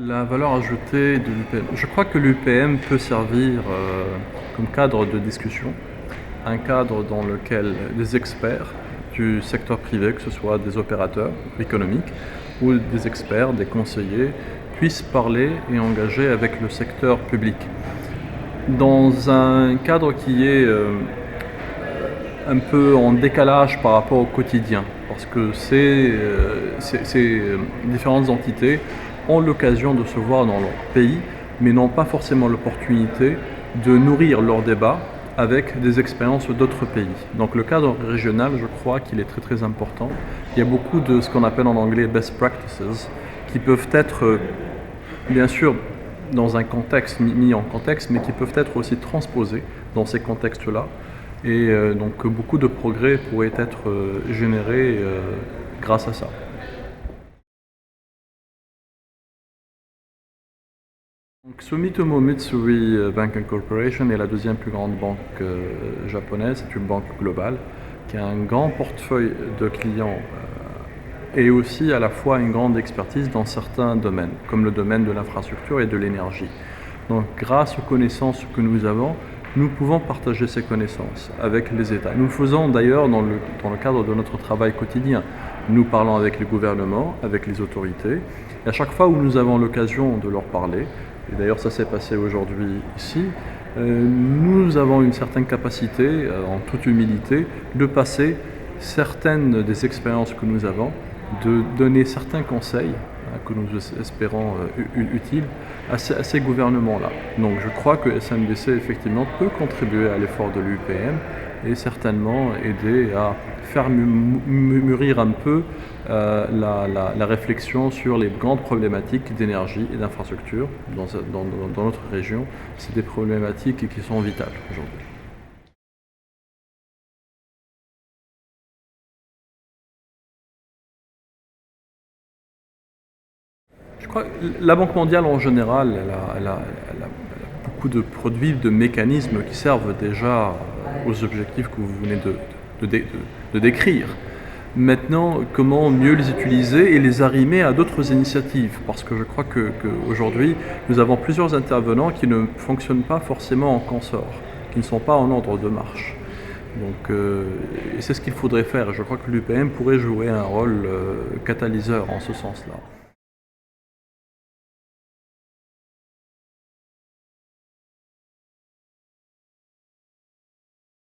La valeur ajoutée de l'UPM. Je crois que l'UPM peut servir comme cadre de discussion, un cadre dans lequel des experts du secteur privé, que ce soit des opérateurs économiques ou des experts, des conseillers, puissent parler et engager avec le secteur public. Dans un cadre qui est un peu en décalage par rapport au quotidien, parce que ces différentes entités ont l'occasion de se voir dans leur pays, mais n'ont pas forcément l'opportunité de nourrir leur débat avec des expériences d'autres pays. Donc le cadre régional, je crois qu'il est très très important. Il y a beaucoup de ce qu'on appelle en anglais best practices qui peuvent être bien sûr dans un contexte, mis en contexte, mais qui peuvent être aussi transposés dans ces contextes-là. Et donc beaucoup de progrès pourraient être générés grâce à ça. Donc, Sumitomo Mitsui Banking Corporation est la deuxième plus grande banque japonaise, c'est une banque globale qui a un grand portefeuille de clients et aussi à la fois une grande expertise dans certains domaines, comme le domaine de l'infrastructure et de l'énergie. Donc grâce aux connaissances que nous avons, nous pouvons partager ces connaissances avec les États. Nous le faisons d'ailleurs dans le cadre de notre travail quotidien. Nous parlons avec les gouvernements, avec les autorités, et à chaque fois où nous avons l'occasion de leur parler, et d'ailleurs ça s'est passé aujourd'hui ici, nous avons une certaine capacité, en toute humilité, de passer certaines des expériences que nous avons, de donner certains conseils que nous espérons utiles à ces gouvernements-là. Donc je crois que SMBC effectivement peut contribuer à l'effort de l'UPM et certainement aider à faire mûrir un peu la réflexion sur les grandes problématiques d'énergie et d'infrastructure dans notre région. C'est des problématiques qui sont vitales aujourd'hui. Je crois que la Banque mondiale en général, elle a beaucoup de produits, de mécanismes qui servent déjà aux objectifs que vous venez de décrire. Maintenant, comment mieux les utiliser et les arrimer à d'autres initiatives? Parce que je crois qu'aujourd'hui, nous avons plusieurs intervenants qui ne fonctionnent pas forcément en consort, qui ne sont pas en ordre de marche. Donc, et c'est ce qu'il faudrait faire. Je crois que l'UPM pourrait jouer un rôle catalyseur en ce sens-là.